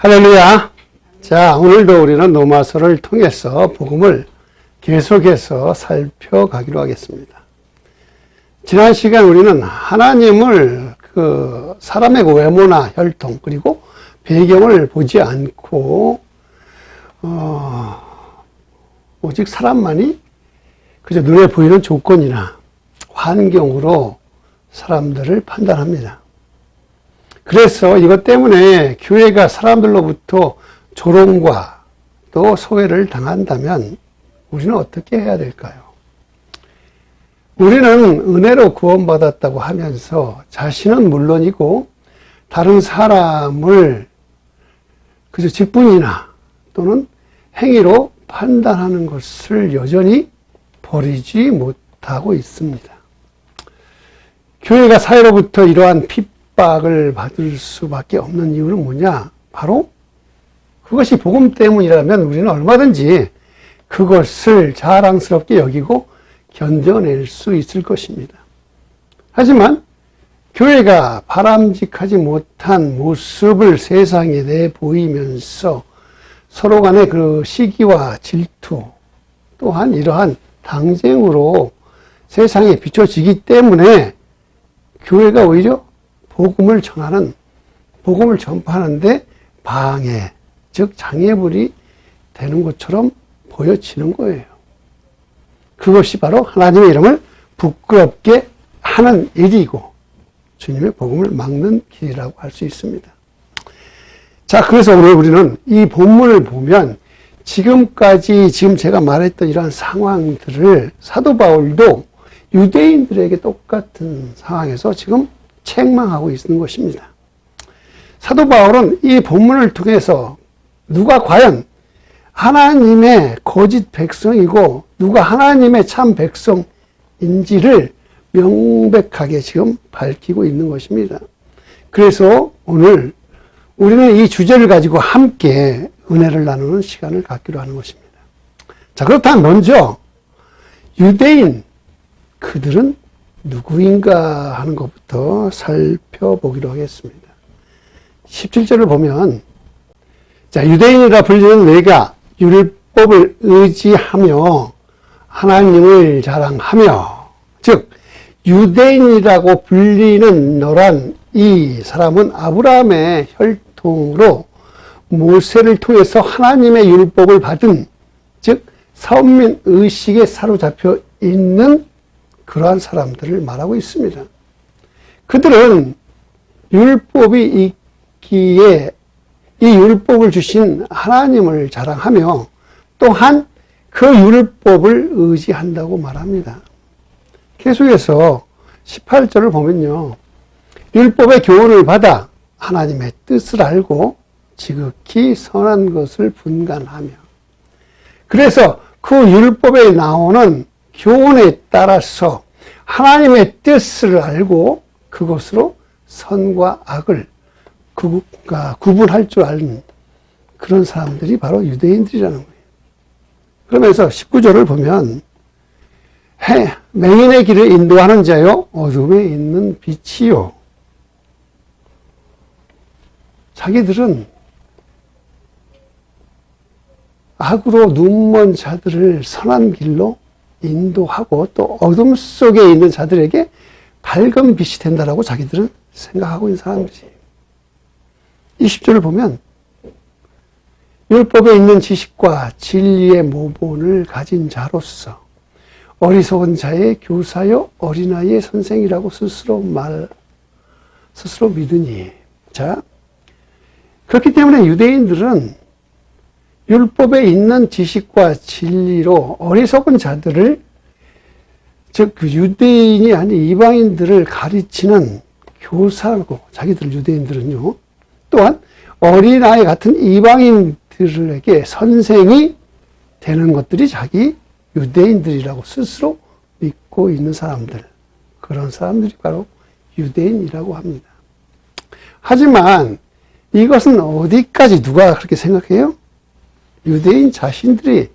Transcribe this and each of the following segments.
할렐루야. 자, 오늘도 우리는 로마서를 통해서 복음을 계속해서 살펴가기로 하겠습니다. 지난 시간 우리는 하나님을 사람의 외모나 혈통 그리고 배경을 보지 않고 오직 사람만이 그저 눈에 보이는 조건이나 환경으로 사람들을 판단합니다. 그래서 이것 때문에 교회가 사람들로부터 조롱과 또 소외를 당한다면 우리는 어떻게 해야 될까요? 우리는 은혜로 구원받았다고 하면서 자신은 물론이고 다른 사람을 그저 직분이나 또는 행위로 판단하는 것을 여전히 버리지 못하고 있습니다. 교회가 사회로부터 이러한 핍박을 받을 수밖에 없는 이유는 뭐냐? 바로 그것이 복음 때문이라면 우리는 얼마든지 그것을 자랑스럽게 여기고 견뎌낼 수 있을 것입니다. 하지만 교회가 바람직하지 못한 모습을 세상에 내보이면서 서로 간의 그 시기와 질투 또한 이러한 당쟁으로 세상에 비춰지기 때문에 교회가 오히려 복음을 전하는, 복음을 전파하는데 방해, 즉 장애물이 되는 것처럼 보여지는 거예요. 그것이 바로 하나님의 이름을 부끄럽게 하는 일이고 주님의 복음을 막는 길이라고 할 수 있습니다. 자, 그래서 오늘 우리는 이 본문을 보면 지금 제가 말했던 이러한 상황들을 사도 바울도 유대인들에게 똑같은 상황에서 지금 책망하고 있는 것입니다. 사도 바울은 이 본문을 통해서 누가 과연 하나님의 거짓 백성이고 누가 하나님의 참 백성인지를 명백하게 지금 밝히고 있는 것입니다. 그래서 오늘 우리는 이 주제를 가지고 함께 은혜를 나누는 시간을 갖기로 하는 것입니다. 자, 그렇다면 먼저 유대인, 그들은 누구인가 하는 것부터 살펴보기로 하겠습니다. 17절을 보면, 자, 유대인이라 불리는 내가 율법을 의지하며 하나님을 자랑하며, 즉 유대인이라고 불리는 너란 이 사람은 아브라함의 혈통으로 모세를 통해서 하나님의 율법을 받은, 즉 선민 의식에 사로잡혀 있는 그러한 사람들을 말하고 있습니다. 그들은 율법이 있기에 이 율법을 주신 하나님을 자랑하며 또한 그 율법을 의지한다고 말합니다. 계속해서 18절을 보면요. 율법의 교훈을 받아 하나님의 뜻을 알고 지극히 선한 것을 분간하며, 그래서 그 율법에 나오는 교훈에 따라서 하나님의 뜻을 알고 그것으로 선과 악을 구분할 줄 아는 그런 사람들이 바로 유대인들이라는 거예요. 그러면서 19절을 보면 맹인의 길을 인도하는 자요 어둠에 있는 빛이요. 자기들은 악으로 눈먼 자들을 선한 길로 인도하고 또 어둠 속에 있는 자들에게 밝은 빛이 된다라고 자기들은 생각하고 있는 사람들이지. 20절을 보면 율법에 있는 지식과 진리의 모본을 가진 자로서 어리석은 자의 교사요 어린아이의 선생이라고 스스로 믿으니. 자, 그렇기 때문에 유대인들은 율법에 있는 지식과 진리로 어리석은 자들을, 즉 유대인이 아닌 이방인들을 가르치는 교사고, 자기들 유대인들은요, 또한 어린아이 같은 이방인들에게 선생이 되는 것들이 자기 유대인들이라고 스스로 믿고 있는 사람들, 그런 사람들이 바로 유대인이라고 합니다. 하지만 이것은 어디까지 누가 그렇게 생각해요? 유대인 자신들이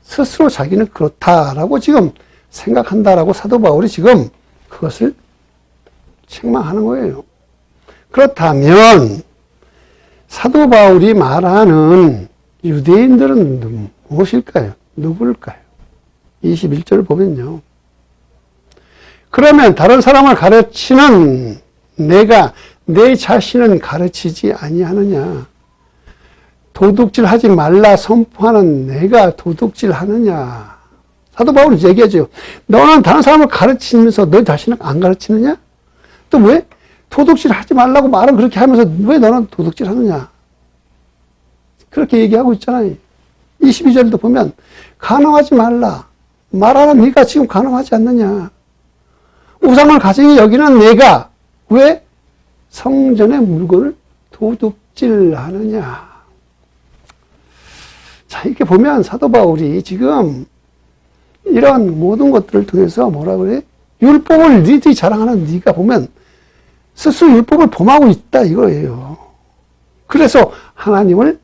스스로 자기는 그렇다라고 지금 생각한다라고 사도 바울이 지금 그것을 책망하는 거예요. 그렇다면 사도 바울이 말하는 유대인들은 무엇일까요? 누구일까요? 21절을 보면요. 그러면 다른 사람을 가르치는 내가 내 자신은 가르치지 아니하느냐? 도둑질 하지 말라 선포하는 내가 도둑질 하느냐? 사도 바울은 얘기하죠. 너는 다른 사람을 가르치면서 너 자신은 안 가르치느냐? 또 왜? 도둑질 하지 말라고 말은 그렇게 하면서 왜 너는 도둑질 하느냐? 그렇게 얘기하고 있잖아요. 22절도 보면 간음하지 말라. 말하는 네가 지금 간음하지 않느냐? 우상을 가지고 여기는 내가 왜 성전의 물건을 도둑질하느냐? 자, 이렇게 보면 사도 바울이 지금 이런 모든 것들을 통해서 뭐라 그래? 율법을 니들이 자랑하는 네가 보면 스스로 율법을 범하고 있다 이거예요. 그래서 하나님을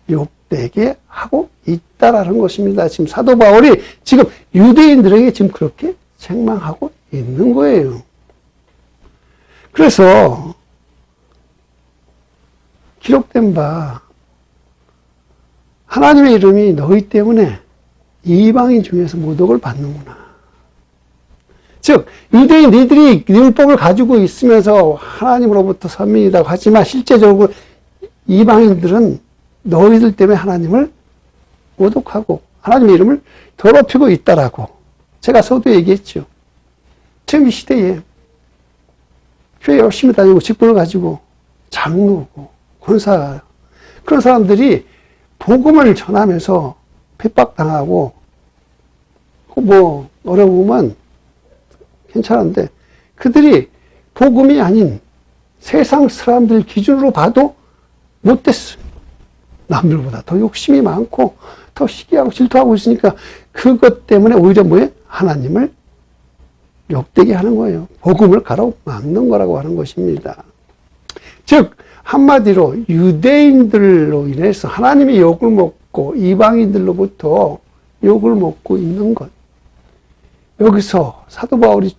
욕되게 하고 있다라는 것입니다. 지금 사도 바울이 지금 유대인들에게 지금 그렇게 책망하고 있는 거예요. 그래서 기록된 바 하나님의 이름이 너희 때문에 이방인 중에서 모독을 받는구나. 즉 유대인 니들이 율법을 가지고 있으면서 하나님으로부터 선민이라고 하지만 실제적으로 이방인들은 너희들 때문에 하나님을 모독하고 하나님의 이름을 더럽히고 있다라고 제가 서두에 얘기했죠. 지금 이 시대에 교회 열심히 다니고 직분을 가지고 장로고 권사 그런 사람들이 복음을 전하면서 핍박당하고 뭐 어려우면 괜찮은데 그들이 복음이 아닌 세상 사람들 기준으로 봐도 못됐어요. 남들보다 더 욕심이 많고 더 시기하고 질투하고 있으니까 그것 때문에 오히려 뭐예요? 하나님을 욕되게 하는 거예요. 복음을 가로막는 거라고 하는 것입니다. 즉 한마디로 유대인들로 인해서 하나님이 욕을 먹고 이방인들로부터 욕을 먹고 있는 것. 여기서 사도 바울이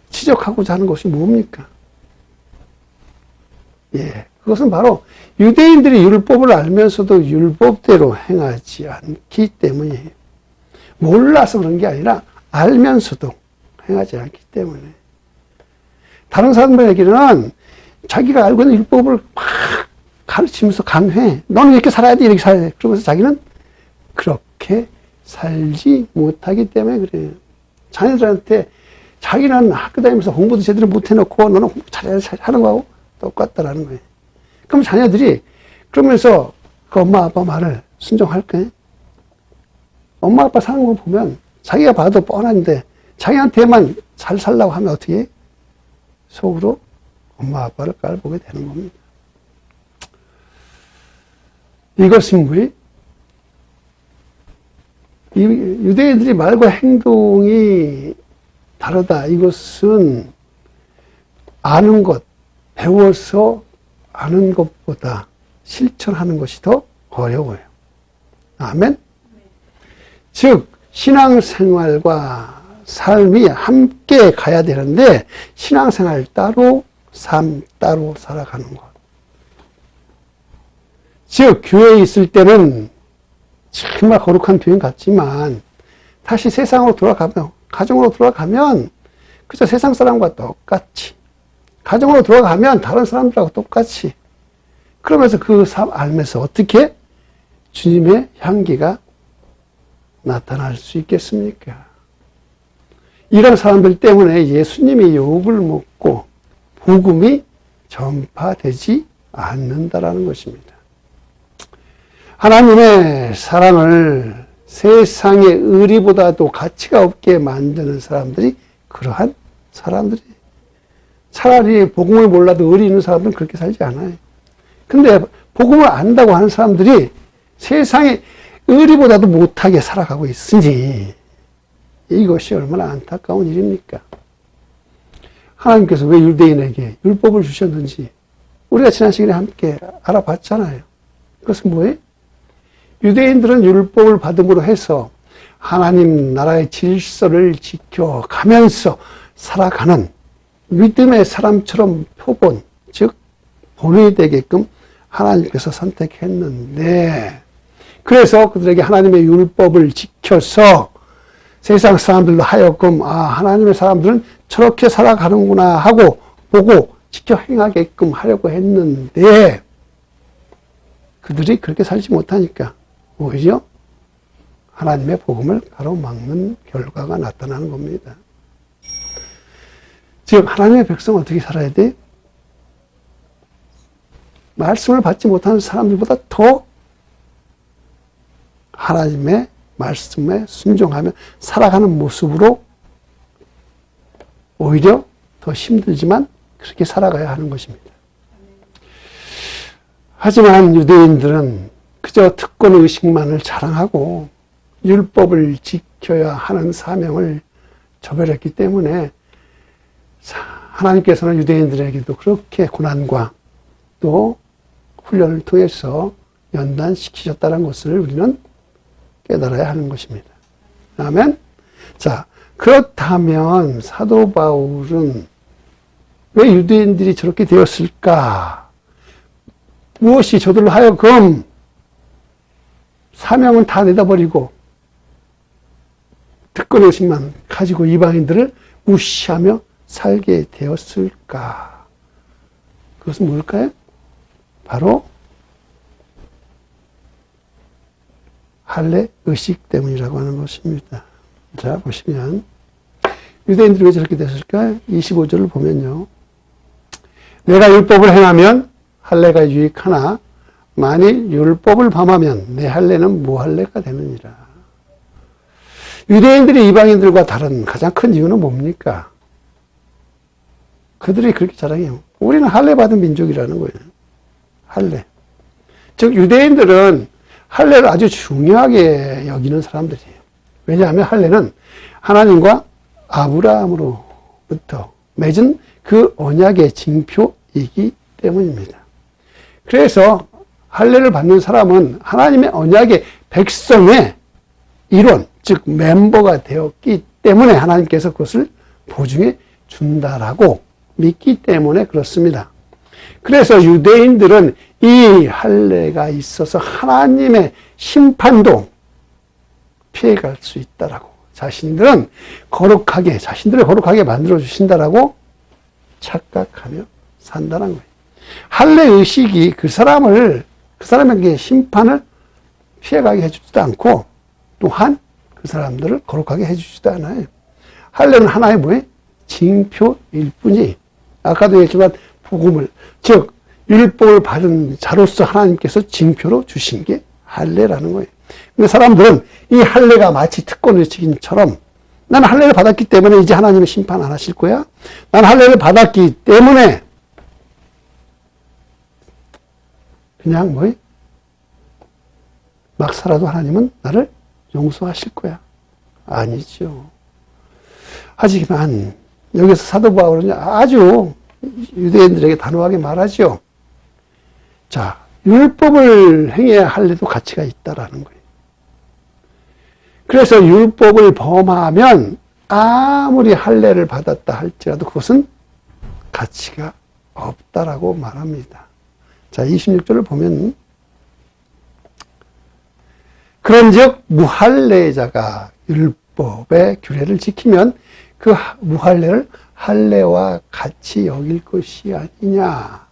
지적하고자 하는 것이 뭡니까? 예, 그것은 바로 유대인들이 율법을 알면서도 율법대로 행하지 않기 때문이에요. 몰라서 그런 게 아니라 알면서도 행하지 않기 때문에. 다른 사람들에게는 자기가 알고 있는 율법을 막 가르치면서 강해. 너는 이렇게 살아야 돼, 이렇게 살아야 돼. 그러면서 자기는 그렇게 살지 못하기 때문에 그래요. 자녀들한테 자기는 학교 다니면서 공부도 제대로 못 해놓고 너는 공부 잘해야 하는 거하고 똑같다라는 거예요. 그럼 자녀들이 그러면서 그 엄마 아빠 말을 순종할까? 엄마 아빠 사는 거 보면 자기가 봐도 뻔한데 자기한테만 잘 살라고 하면 어떻게 해? 속으로 엄마 아빠를 깔보게 되는 겁니다. 이것은 뭐예요? 유대인들이 말과 행동이 다르다. 이것은 아는 것, 배워서 아는 것보다 실천하는 것이 더 어려워요. 아멘? 즉 신앙생활과 삶이 함께 가야 되는데 신앙생활 따로 삶 따로 살아가는 것. 즉 교회에 있을 때는 정말 거룩한 표현 같지만 다시 세상으로 돌아가면 가정으로 돌아가면 그저 세상 사람과 똑같이 가정으로 돌아가면 다른 사람들하고 똑같이 그러면서 그 삶 알면서 어떻게 주님의 향기가 나타날 수 있겠습니까? 이런 사람들 때문에 예수님이 욕을 먹고 복음이 전파되지 않는다라는 것입니다. 하나님의 사랑을 세상의 의리보다도 가치가 없게 만드는 사람들이 그러한 사람들이 차라리 복음을 몰라도 의리 있는 사람들은 그렇게 살지 않아요. 근데 복음을 안다고 하는 사람들이 세상의 의리보다도 못하게 살아가고 있으니 이것이 얼마나 안타까운 일입니까? 하나님께서 왜 유대인에게 율법을 주셨는지 우리가 지난 시간에 함께 알아봤잖아요. 그것은 뭐예요? 유대인들은 율법을 받음으로 해서 하나님 나라의 질서를 지켜가면서 살아가는 믿음의 사람처럼 표본, 즉 본이 되게끔 하나님께서 선택했는데, 그래서 그들에게 하나님의 율법을 지켜서 세상 사람들로 하여금 하나님의 사람들은 저렇게 살아가는구나 하고 보고 지켜 행하게끔 하려고 했는데 그들이 그렇게 살지 못하니까 오히려 하나님의 복음을 가로막는 결과가 나타나는 겁니다. 즉 하나님의 백성은 어떻게 살아야 돼? 말씀을 받지 못하는 사람들보다 더 하나님의 말씀에 순종하며 살아가는 모습으로 오히려 더 힘들지만 그렇게 살아가야 하는 것입니다. 하지만 유대인들은 그저 특권 의식만을 자랑하고 율법을 지켜야 하는 사명을 저버렸기 때문에 하나님께서는 유대인들에게도 그렇게 고난과 또 훈련을 통해서 연단시키셨다는 것을 우리는 깨달아야 하는 것입니다. 아멘. 자, 그렇다면 사도 바울은 왜 유대인들이 저렇게 되었을까? 무엇이 저들로 하여금 사명은 다 내다버리고 특권의식만 가지고 이방인들을 무시하며 살게 되었을까? 그것은 뭘까요? 바로 할례 의식 때문이라고 하는 것입니다. 자, 보시면 유대인들이 왜 저렇게 됐을까? 25절을 보면요. 내가 율법을 행하면 할례가 유익하나 만일 율법을 범하면 내 할례는 무할례가 되느니라. 유대인들이 이방인들과 다른 가장 큰 이유는 뭡니까? 그들이 그렇게 자랑해요. 우리는 할례 받은 민족이라는 거예요. 할례. 즉 유대인들은 할례를 아주 중요하게 여기는 사람들이에요. 왜냐하면 할례는 하나님과 아브라함으로부터 맺은 그 언약의 징표이기 때문입니다. 그래서 할례를 받는 사람은 하나님의 언약의 백성의 일원, 즉 멤버가 되었기 때문에 하나님께서 그것을 보증해 준다라고 믿기 때문에 그렇습니다. 그래서 유대인들은 이 할례가 있어서 하나님의 심판도 피해갈 수 있다라고 자신들을 거룩하게 만들어 주신다라고 착각하며 산다는 거예요. 할례 의식이 그 사람에게 심판을 피해가게 해주지도 않고 또한 그 사람들을 거룩하게 해주지도 않아요. 할례는 하나의 뭐예요? 징표일 뿐이 아까도 얘기했지만 복음을 즉 율법을 받은 자로서 하나님께서 징표로 주신 게 할례라는 거예요. 근데 사람들은 이 할례가 마치 특권의식인처럼 나는 할례를 받았기 때문에 이제 하나님은 심판 안 하실 거야. 나는 할례를 받았기 때문에 그냥 뭐예요? 막 살아도 하나님은 나를 용서하실 거야. 아니죠. 하지만 여기서 사도 바울은 아주 유대인들에게 단호하게 말하죠. 자, 율법을 행해야 할례도 가치가 있다라는 거예요. 그래서 율법을 범하면 아무리 할례를 받았다 할지라도 그것은 가치가 없다라고 말합니다. 자, 26절을 보면 그런즉 무할례자가 율법의 규례를 지키면 그 무할례를 할례와 같이 여길 것이 아니냐.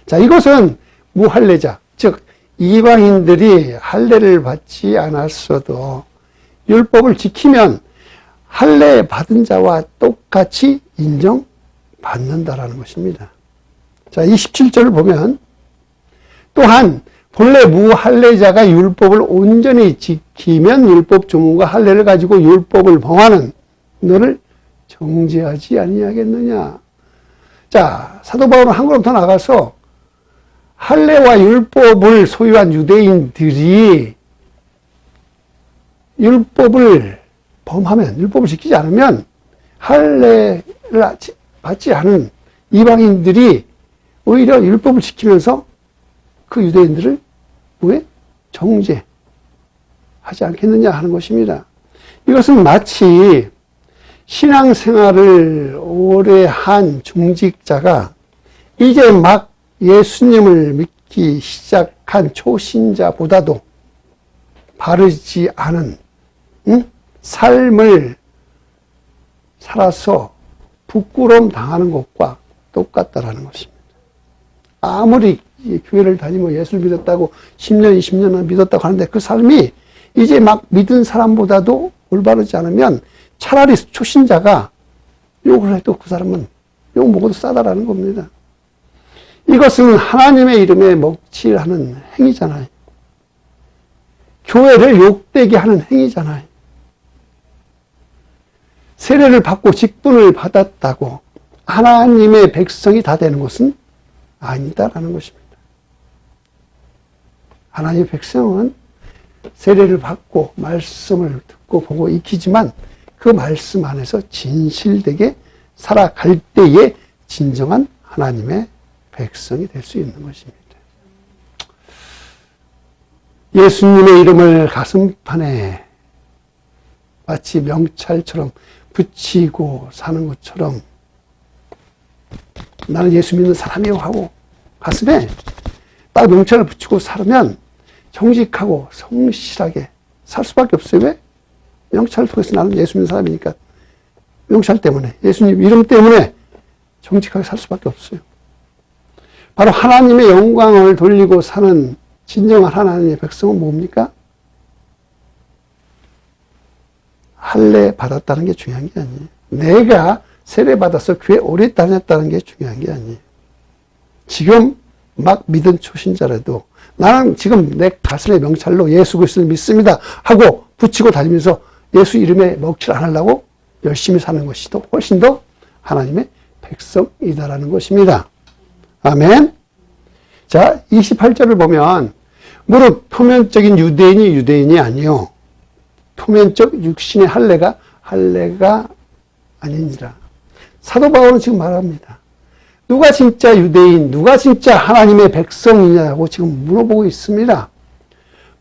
자, 이것은 무할례자, 즉 이방인들이 할례를 받지 않았어도 율법을 지키면 할례 받은 자와 똑같이 인정받는다라는 것입니다. 자, 27절을 보면 또한 본래 무할례자가 율법을 온전히 지키면 율법 조문과 할례를 가지고 율법을 범하는 너를 정죄하지 아니하겠느냐. 자, 사도 바울은 한 걸음 더 나가서 할례와 율법을 소유한 유대인들이 율법을 범하면, 율법을 지키지 않으면 할례를 받지 않은 이방인들이 오히려 율법을 지키면서 그 유대인들을 왜 정죄하지 않겠느냐 하는 것입니다. 이것은 마치 신앙생활을 오래 한 중직자가 이제 막 예수님을 믿기 시작한 초신자보다도 바르지 않은 삶을 살아서 부끄러움 당하는 것과 똑같다라는 것입니다. 아무리 교회를 다니고 예수를 믿었다고 10년, 20년을 믿었다고 하는데 그 삶이 이제 막 믿은 사람보다도 올바르지 않으면 차라리 초신자가 욕을 해도 그 사람은 욕 먹어도 싸다라는 겁니다. 이것은 하나님의 이름에 먹칠하는 행위잖아요. 교회를 욕되게 하는 행위잖아요. 세례를 받고 직분을 받았다고 하나님의 백성이 다 되는 것은 아니다라는 것입니다. 하나님의 백성은 세례를 받고 말씀을 듣고 보고 익히지만 그 말씀 안에서 진실되게 살아갈 때에 진정한 하나님의 백성이 될 수 있는 것입니다. 예수님의 이름을 가슴판에 마치 명찰처럼 붙이고 사는 것처럼 나는 예수 믿는 사람이요 하고 가슴에 딱 명찰을 붙이고 살면 정직하고 성실하게 살 수밖에 없어요. 왜? 명찰을 통해서 나는 예수 믿는 사람이니까 명찰 때문에 예수님 이름 때문에 정직하게 살 수밖에 없어요. 바로 하나님의 영광을 돌리고 사는 진정한 하나님의 백성은 뭡니까? 할례 받았다는 게 중요한 게 아니에요. 내가 세례 받아서 교회 오래 다녔다는 게 중요한 게 아니에요. 지금 막 믿은 초신자라도 나는 지금 내 가슴의 명찰로 예수 그리스도를 믿습니다 하고 붙이고 다니면서 예수 이름에 먹칠 안 하려고 열심히 사는 것이 더 훨씬 더 하나님의 백성이다라는 것입니다. 아멘. 자, 28절을 보면 무릇 표면적인 유대인이 아니요 표면적 육신의 할례가 아니니라. 사도 바울은 지금 말합니다. 누가 진짜 유대인, 누가 진짜 하나님의 백성이냐고 지금 물어보고 있습니다.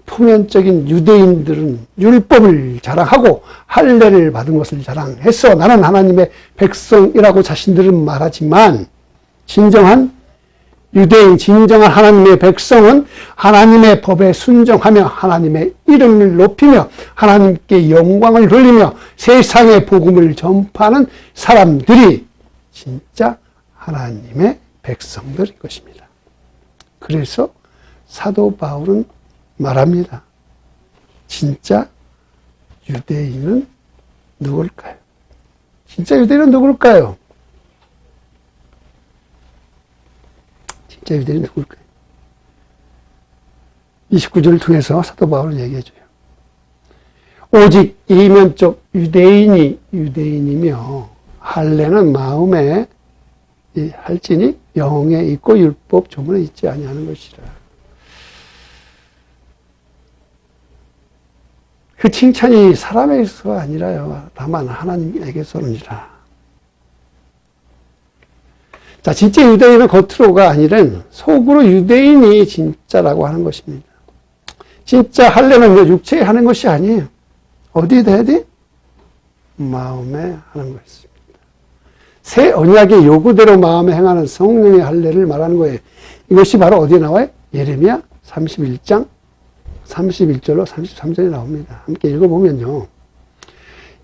표면적인 유대인들은 율법을 자랑하고 할례를 받은 것을 자랑해서 나는 하나님의 백성이라고 자신들은 말하지만 진정한 유대인, 진정한 하나님의 백성은 하나님의 법에 순종하며 하나님의 이름을 높이며 하나님께 영광을 돌리며 세상의 복음을 전파하는 사람들이 진짜 하나님의 백성들인 것입니다. 그래서 사도 바울은 말합니다. 진짜 유대인은 누굴까요? 진짜 유대인은 누굴까요? 진짜 유대인은 누굴까요? 29절을 통해서 사도 바울은 얘기해줘요. 오직 이면적 유대인이 유대인이며 할례는 마음에 할지니 영에 있고 율법 조문에 있지 아니하는 것이라. 그 칭찬이 사람에게서가 아니라요. 다만 하나님에게서는이라. 자, 진짜 유대인은 겉으로가 아니라 속으로 유대인이 진짜라고 하는 것입니다. 진짜 할례는 육체에 하는 것이 아니에요. 어디에 해야 돼? 마음에 하는 것입니다. 새 언약의 요구대로 마음에 행하는 성령의 할례를 말하는 거예요. 이것이 바로 어디에 나와요? 예레미야 31장 31절로 33절에 나옵니다. 함께 읽어보면요.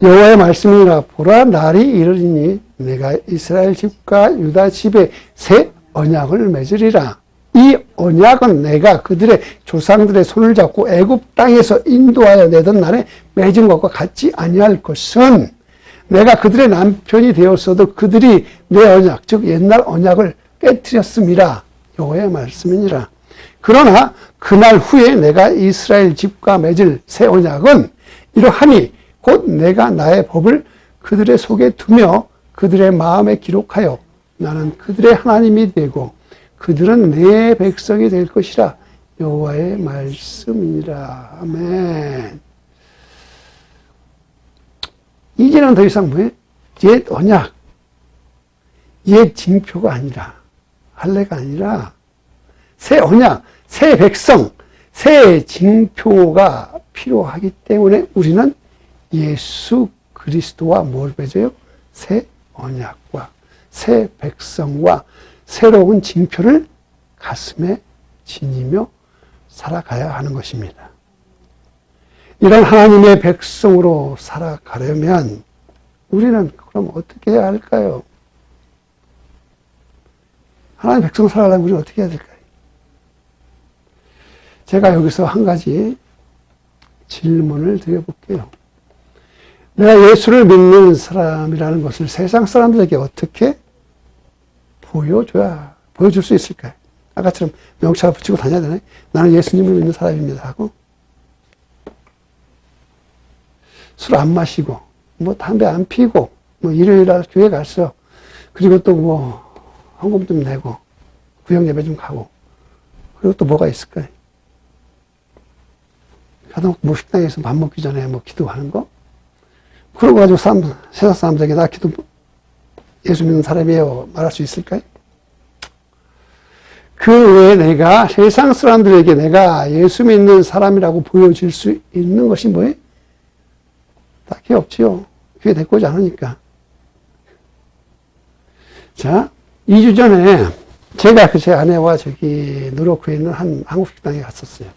여호와의 말씀이라 보라 날이 이르리니 내가 이스라엘 집과 유다 집에 새 언약을 맺으리라. 이 언약은 내가 그들의 조상들의 손을 잡고 애굽 땅에서 인도하여 내던 날에 맺은 것과 같지 아니할 것은 내가 그들의 남편이 되었어도 그들이 내 언약 즉 옛날 언약을 깨뜨렸음이라. 여호와의 말씀이니라. 그러나 그날 후에 내가 이스라엘 집과 맺을 새 언약은 이러하니 곧 내가 나의 법을 그들의 속에 두며 그들의 마음에 기록하여 나는 그들의 하나님이 되고 그들은 내 백성이 될 것이라. 여호와의 말씀이니라. 아멘. 이제는 더 이상 뭐예요? 옛 언약, 옛 징표가 아니라 할례가 아니라 새 언약, 새 백성, 새 징표가 필요하기 때문에 우리는 예수 그리스도와 뭘 맺어요? 새 언약과 새 백성과 새로운 징표를 가슴에 지니며 살아가야 하는 것입니다. 이런 하나님의 백성으로 살아가려면 우리는 그럼 어떻게 해야 할까요? 하나님의 백성 살아가려면 우리는 어떻게 해야 될까요? 제가 여기서 한 가지 질문을 드려볼게요. 내가 예수를 믿는 사람이라는 것을 세상 사람들에게 어떻게 보여줄 수 있을까요? 아까처럼 명찰을 붙이고 다녀야 되나요? 나는 예수님을 믿는 사람입니다 하고, 술 안 마시고, 담배 안 피고, 일요일날 교회 가서, 그리고 또 헌금 좀 내고, 구역 예배 좀 가고, 그리고 또 뭐가 있을까요? 가다놓고 식당에서 밥 먹기 전에 기도하는 거? 그러고 가지고 세상 사람들에게 나 예수 믿는 사람이에요 말할 수 있을까요? 그 외에 내가 세상 사람들에게 내가 예수 믿는 사람이라고 보여줄 수 있는 것이 뭐예요? 딱히 없지요. 교회 데리고 오지 않으니까. 자, 2주 전에 제가 제 아내와 노력구에 있는 한 한국 식당에 갔었어요.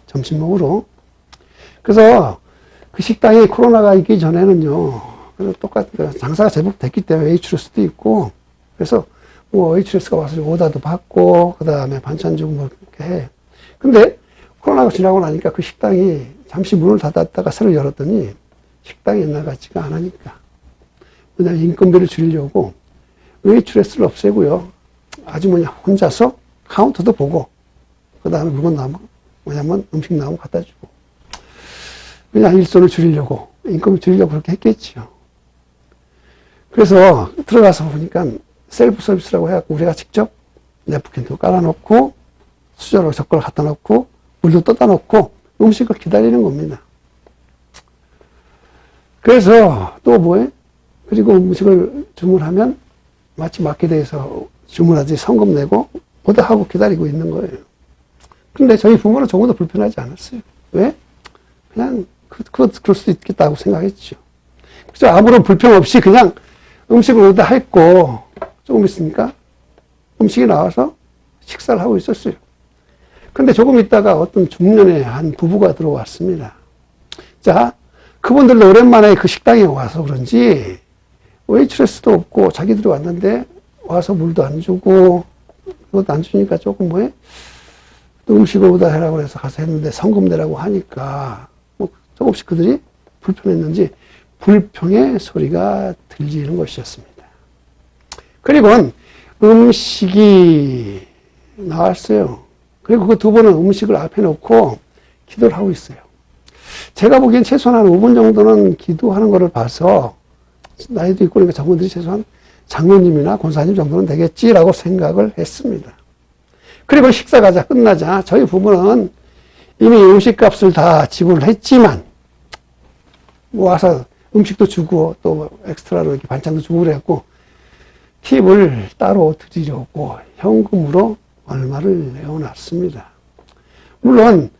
점심 먹으러. 그래서 그 식당에 코로나가 있기 전에는요, 장사가 제법 됐기 때문에 웨이트레스도 있고, 그래서 웨이트레스가 와서 오다도 받고, 그 다음에 반찬 주고 이렇게 해. 근데 코로나가 지나고 나니까 그 식당이 잠시 문을 닫았다가 새로 열었더니 식당이 옛날 같지가 않으니까. 왜냐면 인건비를 줄이려고 웨이트레스를 없애고요. 아주머니 혼자서 카운터도 보고, 그 다음에 물건 나오면 음식 나오면 갖다 주고. 그냥 일손을 줄이려고, 인건비 줄이려고 그렇게 했겠지요. 그래서 들어가서 보니까 셀프 서비스라고 해갖고 우리가 직접 냅킨도 깔아놓고, 수저로 젓가락 갖다 놓고, 물도 떠다 놓고, 음식을 기다리는 겁니다. 그래서 또 그리고 음식을 주문하면 마치 마켓에서 주문하듯이 성금 내고 오더하고 기다리고 있는 거예요. 근데 저희 부모는 조금도 불편하지 않았어요. 왜? 그냥 그럴 수도 있겠다고 생각했죠. 그래서 아무런 불평 없이 그냥 음식을 오더했고 조금 있으니까 음식이 나와서 식사를 하고 있었어요. 근데 조금 있다가 어떤 중년의 한 부부가 들어왔습니다. 자, 그분들도 오랜만에 그 식당에 와서 그런지 웨이트레스도 없고 자기들이 왔는데 와서 물도 안 주고 그것도 안 주니까 조금 또 음식을 오다 해라고 해서 가서 했는데 성금 내라고 하니까 조금씩 그들이 불편했는지 불평의 소리가 들리는 것이었습니다. 그리고 음식이 나왔어요. 그리고 그 두 분은 음식을 앞에 놓고 기도를 하고 있어요. 제가 보기엔 최소한 한 5분 정도는 기도하는 것을 봐서 나이도 있고 그러니까 저분들이 최소한 장로님이나 권사님 정도는 되겠지라고 생각을 했습니다. 그리고 식사가 끝나자 저희 부부는 이미 음식값을 다 지불을 했지만 와서 음식도 주고 또 엑스트라로 이렇게 반찬도 주고 그래갖고 팁을 따로 드리려고 현금으로 얼마를 내어놨습니다. 물론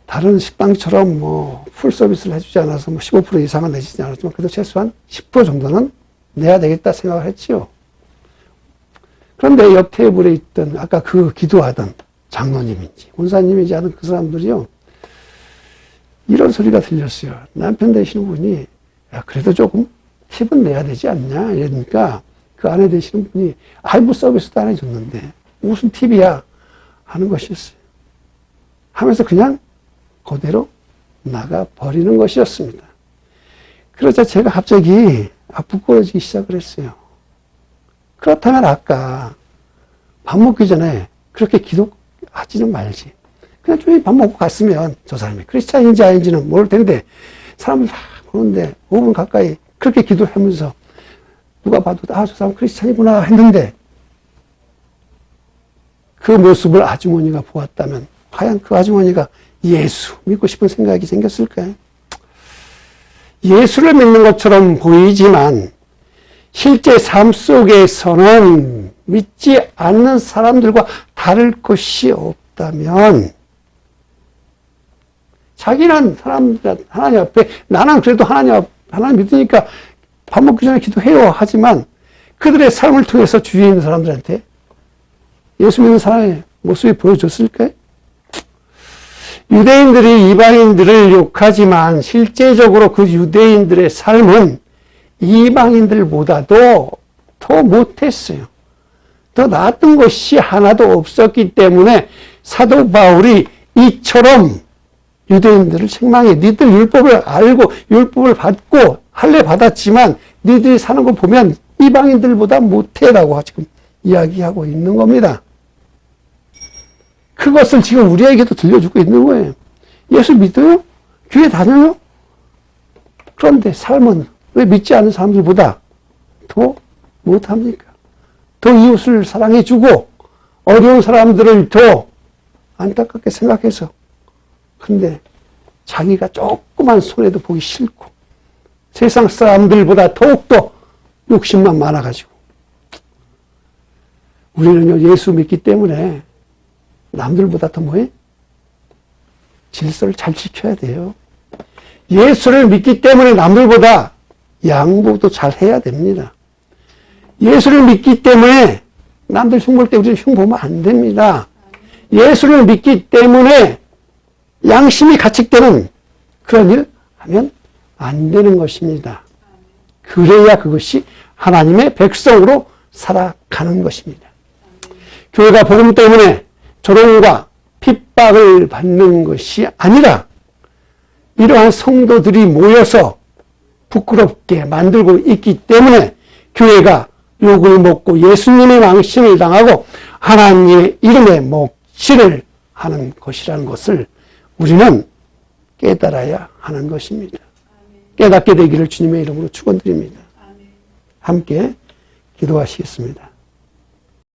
다른 식당처럼 풀 서비스를 해주지 않아서 15% 이상은 내주지 않았지만 그래도 최소한 10% 정도는 내야 되겠다 생각을 했지요. 그런데 옆 테이블에 있던 아까 그 기도하던 장로님인지 권사님인지 하던 그 사람들이요, 이런 소리가 들렸어요. 남편 되시는 분이 야 그래도 조금 팁은 내야 되지 않냐 이러니까 그 아내 되시는 분이 아이고 서비스도 안 해줬는데 무슨 팁이야 하는 것이었어요. 하면서 그냥 그대로 나가버리는 것이었습니다. 그러자 제가 갑자기 부끄러워지기 시작을 했어요. 그렇다면 아까 밥 먹기 전에 그렇게 기도하지는 말지. 그냥 조용히 밥 먹고 갔으면 저 사람이 크리스찬인지 아닌지는 모를 텐데 사람을 다 보는데 5분 가까이 그렇게 기도하면서 누가 봐도 저 사람 크리스찬이구나 했는데 그 모습을 아주머니가 보았다면 과연 그 아주머니가 예수 믿고 싶은 생각이 생겼을까요? 예수를 믿는 것처럼 보이지만 실제 삶 속에서는 믿지 않는 사람들과 다를 것이 없다면 자기는 하나님 앞에 나는 그래도 하나님 믿으니까 밥 먹기 전에 기도해요 하지만 그들의 삶을 통해서 주위에 있는 사람들한테 예수 믿는 사람의 모습이 보여줬을까요? 유대인들이 이방인들을 욕하지만 실제적으로 그 유대인들의 삶은 이방인들보다도 더 못했어요. 더 나았던 것이 하나도 없었기 때문에 사도 바울이 이처럼 유대인들을 책망해. 니들 율법을 알고 율법을 받고 할례 받았지만 니들이 사는 거 보면 이방인들보다 못해라고 지금 이야기하고 있는 겁니다. 그것을 지금 우리에게도 들려주고 있는 거예요. 예수 믿어요? 교회 다녀요? 그런데 삶은 왜 믿지 않는 사람들보다 더 못합니까? 더 이웃을 사랑해주고 어려운 사람들을 더 안타깝게 생각해서, 근데 자기가 조그만 손해도 보기 싫고 세상 사람들보다 더욱더 욕심만 많아가지고, 우리는요 예수 믿기 때문에 남들보다 더 뭐해? 질서를 잘 지켜야 돼요. 예수를 믿기 때문에 남들보다 양보도 잘 해야 됩니다. 예수를 믿기 때문에 남들 흉볼 때 우리는 흉보면 안 됩니다. 예수를 믿기 때문에 양심이 가책되는 그런 일 하면 안 되는 것입니다. 그래야 그것이 하나님의 백성으로 살아가는 것입니다. 교회가 복음 때문에 조롱과 핍박을 받는 것이 아니라 이러한 성도들이 모여서 부끄럽게 만들고 있기 때문에 교회가 욕을 먹고 예수님의 망신을 당하고 하나님의 이름에 몫을 하는 것이라는 것을 우리는 깨달아야 하는 것입니다. 깨닫게 되기를 주님의 이름으로 축원드립니다. 함께 기도하시겠습니다.